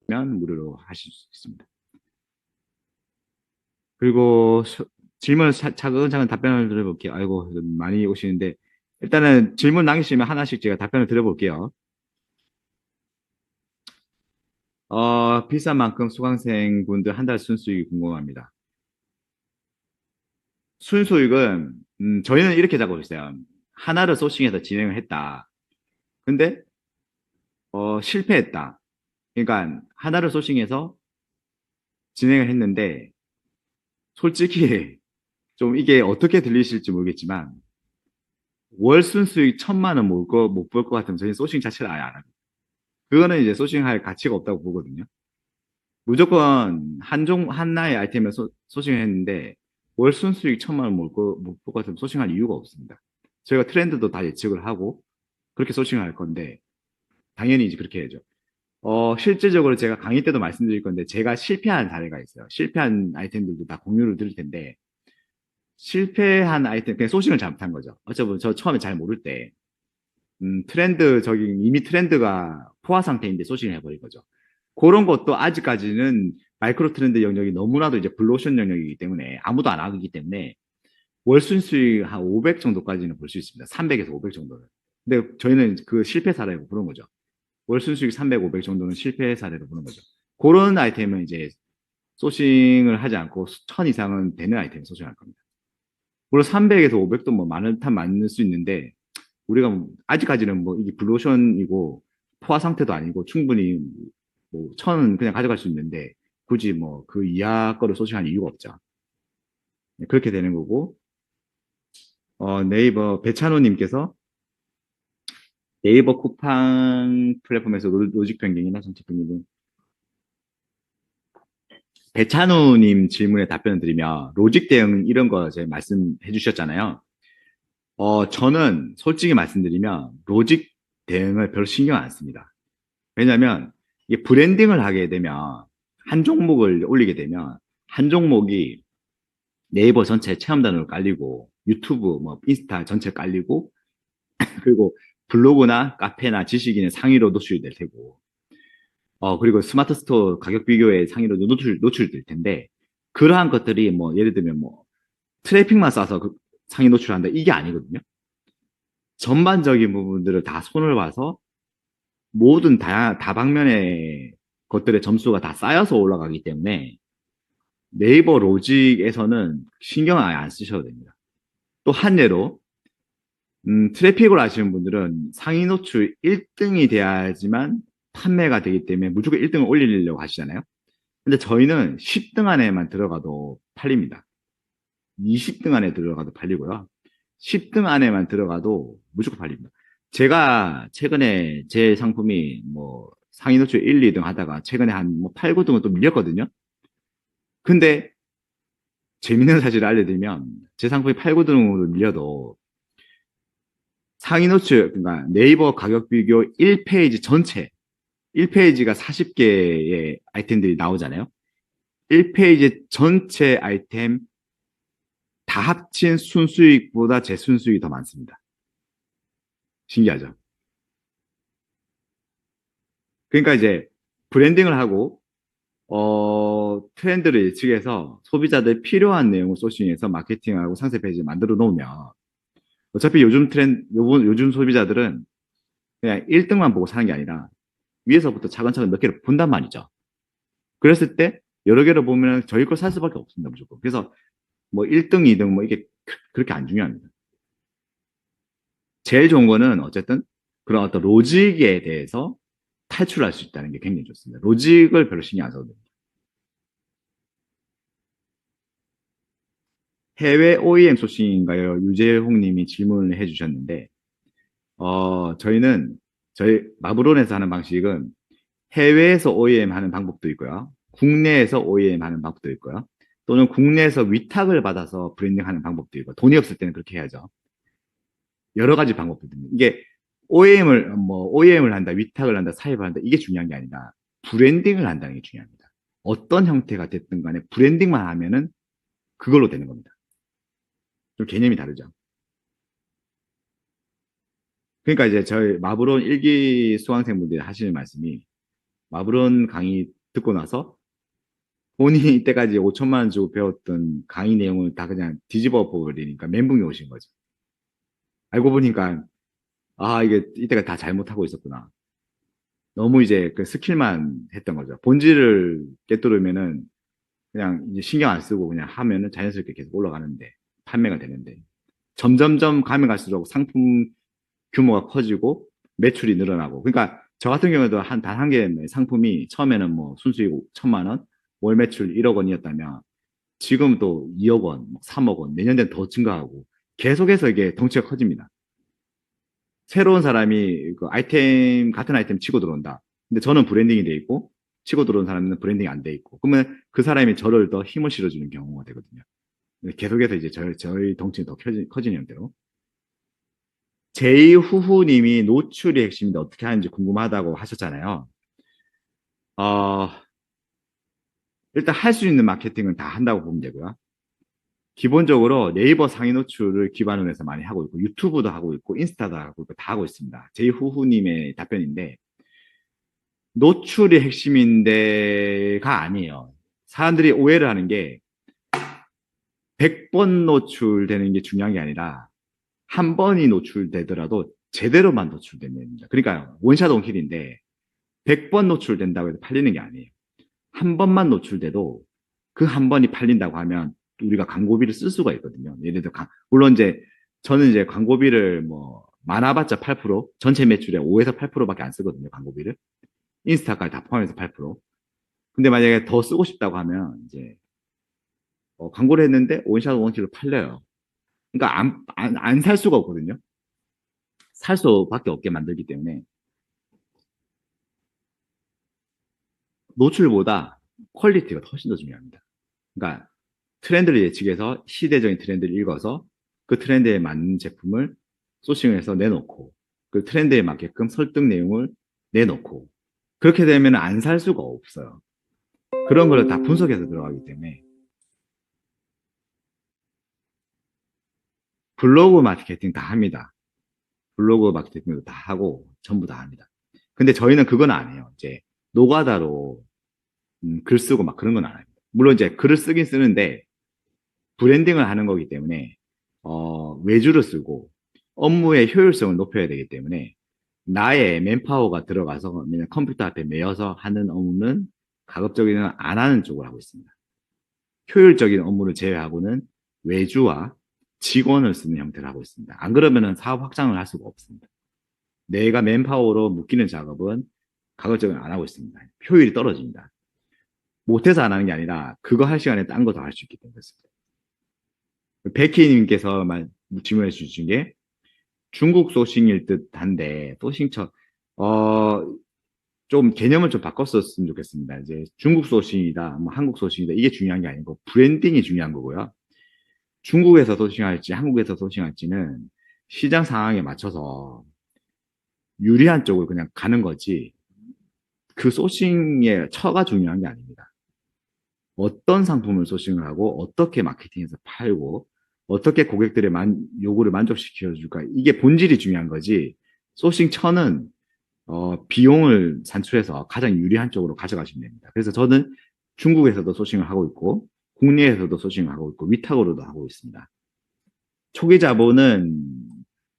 무료로 하실 수 있습니다. 그리고 질문 차근차근 답변을 드려볼게요. 아이고, 많이 오시는데, 일단은 질문 남기시면 하나씩 제가 답변을 드려볼게요. 비싼 만큼 수강생 분들 한 달 순수익이 궁금합니다. 순수익은, 저희는 이렇게 잡고 있어요. 하나를 소싱해서 진행을 했다. 근데, 실패했다. 그러니까, 하나를 소싱해서 진행을 했는데, 솔직히, 좀 이게 어떻게 들리실지 모르겠지만, 월 순수익 1,000만 원 못 볼 것 같으면 저희 소싱 자체를 아예 안 합니다. 그거는 이제 소싱할 가치가 없다고 보거든요. 무조건 하나의 아이템을 소싱했는데 월 순수익 1,000만 원 못 볼 것 같으면 소싱할 이유가 없습니다. 저희가 트렌드도 다 예측을 하고 그렇게 소싱을 할 건데 당연히 이제 그렇게 해야죠. 실질적으로 제가 강의 때도 말씀드릴 건데 제가 실패한 사례가 있어요. 실패한 아이템들도 다 공유를 드릴 텐데 실패한 아이템 그냥 소싱을 잘못한 거죠. 어차피 저 처음에 잘 모를 때 이미 트렌드가 포화 상태인데 소싱을 해버린 거죠. 그런 것도 아직까지는 마이크로 트렌드 영역이 너무나도 이제 블루오션 영역이기 때문에 아무도 안 하기 때문에 월순 수익 한 500 정도까지는 볼 수 있습니다. 300에서 500 정도는. 근데 저희는 그 실패 사례로 보는 거죠. 월순 수익 300, 500 정도는 실패 사례로 보는 거죠. 그런 아이템은 이제 소싱을 하지 않고 1000 이상은 되는 아이템을 소싱할 겁니다. 물론 300에서 500도 뭐 많은 탓 많을 수 있는데 우리가 아직까지는 뭐 이게 블루오션이고 포화 상태도 아니고 충분히 뭐 천은 그냥 가져갈 수 있는데 굳이 뭐 그 이하 거를 소싱할 이유가 없죠. 네, 그렇게 되는 거고 네이버 배찬호님께서 네이버 쿠팡 플랫폼에서 로직 변경이나 정책 변경은 배찬호님 질문에 답변을 드리면 로직 대응 이런 거 제가 말씀해 주셨잖아요. 저는 솔직히 말씀드리면 로직 대응을 별로 신경 안 씁니다. 왜냐면 이게 브랜딩을 하게 되면 한 종목을 올리게 되면 한 종목이 네이버 전체 체험단으로 깔리고 유튜브 뭐 인스타 전체 깔리고 그리고 블로그나 카페나 지식인의 상위로 노출될 테고 그리고 스마트 스토어 가격 비교의 상위로 노출될 텐데 그러한 것들이 뭐 예를 들면 뭐 트래픽만 쌓아서 그 상위 노출한다 이게 아니거든요. 전반적인 부분들을 다 손을 봐서 모든 다방면의 것들의 점수가 다 쌓여서 올라가기 때문에 네이버 로직에서는 신경 아예 안 쓰셔도 됩니다. 또 한 예로 트래픽을 아시는 분들은 상위 노출 1등이 돼야지만 판매가 되기 때문에 무조건 1등을 올리려고 하시잖아요. 근데 저희는 10등 안에만 들어가도 팔립니다. 20등 안에 들어가도 팔리고요. 10등 안에만 들어가도 무조건 팔립니다. 제가 최근에 제 상품이 뭐 상위 노출 1, 2등 하다가 최근에 한 뭐 8, 9등은 또 밀렸거든요. 근데 재밌는 사실을 알려드리면 제 상품이 8, 9등으로 밀려도 상위 노출, 그러니까 네이버 가격 비교 1페이지 전체, 1페이지가 40개의 아이템들이 나오잖아요. 1페이지 전체 아이템 다 합친 순수익보다 제 순수익이 더 많습니다. 신기하죠? 그러니까 이제 브랜딩을 하고, 트렌드를 예측해서 소비자들 필요한 내용을 소싱해서 마케팅하고 상세 페이지 만들어 놓으면 어차피 요즘 소비자들은 그냥 1등만 보고 사는 게 아니라 위에서부터 차근차근 몇 개를 본단 말이죠. 그랬을 때 여러 개를 보면 저희 걸 살 수밖에 없습니다, 무조건. 그래서 뭐 1등, 2등 뭐 이게 그렇게 안 중요합니다. 제일 좋은 거는 어쨌든 그런 어떤 로직에 대해서 탈출할 수 있다는 게 굉장히 좋습니다. 로직을 별로 신경 안 써도 됩니다. 해외 OEM 소싱인가요? 유재홍 님이 질문을 해주셨는데, 저희는 저희 마브론에서 하는 방식은 해외에서 OEM 하는 방법도 있고요. 국내에서 OEM 하는 방법도 있고요. 또는 국내에서 위탁을 받아서 브랜딩 하는 방법도 있고, 돈이 없을 때는 그렇게 해야죠. 여러 가지 방법들입니다. 이게 OEM을 한다, 위탁을 한다, 사입을 한다, 이게 중요한 게 아니라 브랜딩을 한다는 게 중요합니다. 어떤 형태가 됐든 간에 브랜딩만 하면은 그걸로 되는 겁니다. 좀 개념이 다르죠. 그러니까 이제 저희 마브론 일기 수강생분들이 하시는 말씀이 마블원 강의 듣고 나서 본인이 이때까지 5천만 원 주고 배웠던 강의 내용을 다 그냥 뒤집어 버리니까 멘붕이 오신 거죠. 알고 보니까 아 이게 이때가 다 잘못하고 있었구나. 너무 이제 그 스킬만 했던 거죠. 본질을 깨뜨리면은 그냥 이제 신경 안 쓰고 그냥 하면은 자연스럽게 계속 올라가는데 판매가 되는데 점점점 가면 갈수록 상품 규모가 커지고 매출이 늘어나고 그러니까 저 같은 경우에도 단 한 개의 상품이 처음에는 뭐 순수익 1천만 원, 월 매출 1억 원이었다면 지금 또 2억 원, 3억 원, 내년 되면 더 증가하고 계속해서 이게 덩치가 커집니다. 새로운 사람이 그 아이템, 같은 아이템 치고 들어온다. 근데 저는 브랜딩이 돼 있고, 치고 들어온 사람은 브랜딩이 안 돼 있고. 그러면 그 사람이 저를 더 힘을 실어주는 경우가 되거든요. 계속해서 이제 저희 덩치가 더 커지는 형태로. 제이 후후님이 노출이 핵심인데 어떻게 하는지 궁금하다고 하셨잖아요. 어, 일단 할 수 있는 마케팅은 다 한다고 보면 되고요. 기본적으로 네이버 상위 노출을 기반으로 해서 많이 하고 있고, 유튜브도 하고 있고, 인스타도 하고 있고, 다 하고 있습니다. 제이 후후님의 답변인데, 노출이 핵심인데가 아니에요. 사람들이 오해를 하는 게 100번 노출되는 게 중요한 게 아니라 한 번이 노출되더라도 제대로만 노출되면 됩니다. 그러니까 원샷 원킬인데 100번 노출된다고 해서 팔리는 게 아니에요. 한 번만 노출돼도 그 한 번이 팔린다고 하면 우리가 광고비를 쓸 수가 있거든요. 예를 들어 물론 이제 저는 이제 광고비를 뭐 많아봤자 8%, 전체 매출의 5에서 8%밖에 안 쓰거든요. 광고비를. 인스타까지 다 포함해서 8%. 근데 만약에 더 쓰고 싶다고 하면 이제 광고를 했는데 원샷 원킬로 팔려요. 그러니까 안 살 수가 없거든요. 살 수밖에 없게 만들기 때문에 노출보다 퀄리티가 훨씬 더 중요합니다. 그러니까 트렌드를 예측해서 시대적인 트렌드를 읽어서 그 트렌드에 맞는 제품을 소싱을 해서 내놓고 그 트렌드에 맞게끔 설득 내용을 내놓고 그렇게 되면 안 살 수가 없어요. 그런 걸 다 분석해서 들어가기 때문에 블로그 마케팅 다 합니다. 블로그 마케팅도 다 하고 전부 다 합니다. 근데 저희는 그건 안 해요. 이제 노가다로 글 쓰고 막 그런 건 안 합니다. 물론 이제 글을 쓰긴 쓰는데 브랜딩을 하는 거기 때문에 외주를 쓰고 업무의 효율성을 높여야 되기 때문에 나의 맨파워가 들어가서 그냥 컴퓨터 앞에 매여서 하는 업무는 가급적이면 안 하는 쪽을 하고 있습니다. 효율적인 업무를 제외하고는 외주와 직원을 쓰는 형태를 하고 있습니다. 안 그러면 사업 확장을 할 수가 없습니다. 내가 맨파워로 묶이는 작업은 가급적이면 안 하고 있습니다. 효율이 떨어집니다. 못해서 안 하는 게 아니라 그거 할 시간에 딴 거 더 할 수 있기 때문에 그렇습니다. 백희님께서 질문해 주신 게 중국 소싱일 듯 한데 소싱처 어, 좀 개념을 좀 바꿨었으면 좋겠습니다. 이제 중국 소싱이다, 뭐 한국 소싱이다 이게 중요한 게 아니고 브랜딩이 중요한 거고요. 중국에서 소싱할지 한국에서 소싱할지는 시장 상황에 맞춰서 유리한 쪽으로 그냥 가는 거지 그 소싱의 처가 중요한 게 아닙니다. 어떤 상품을 소싱을 하고 어떻게 마케팅해서 팔고 어떻게 고객들의 요구를 만족시켜 줄까 이게 본질이 중요한 거지 소싱 처는 비용을 산출해서 가장 유리한 쪽으로 가져가시면 됩니다. 그래서 저는 중국에서도 소싱을 하고 있고 국내에서도 소싱을 하고 있고 위탁으로도 하고 있습니다. 초기 자본은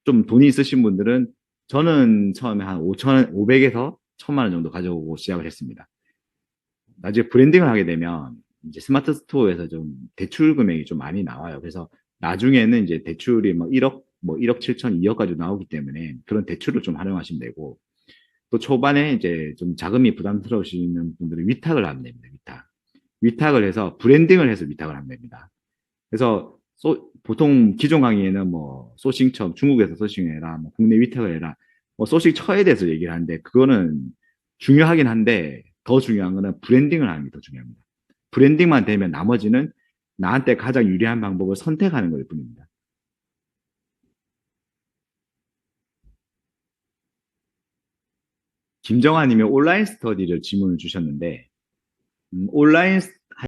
좀 돈이 있으신 분들은 저는 처음에 한 5천, 500에서 1,000만 원 정도 가져오고 시작을 했습니다. 나중에 브랜딩을 하게 되면 이제 스마트 스토어에서 좀 대출 금액이 좀 많이 나와요. 그래서 나중에는 이제 대출이 뭐 1억, 뭐 1억 7천, 2억까지 나오기 때문에 그런 대출을 좀 활용하시면 되고 또 초반에 이제 좀 자금이 부담스러우시는 분들은 위탁을 하면 됩니다. 위탁. 위탁을 해서 브랜딩을 해서 위탁을 하면 됩니다. 그래서 보통 기존 강의에는 뭐 소싱처 중국에서 소싱해라, 뭐 국내 위탁을 해라, 뭐 소싱처에 대해서 얘기를 하는데 그거는 중요하긴 한데 더 중요한 거는 브랜딩을 하는 게 더 중요합니다. 브랜딩만 되면 나머지는 나한테 가장 유리한 방법을 선택하는 걸 뿐입니다. 김정아님이 온라인 스터디를 질문을 주셨는데 온라인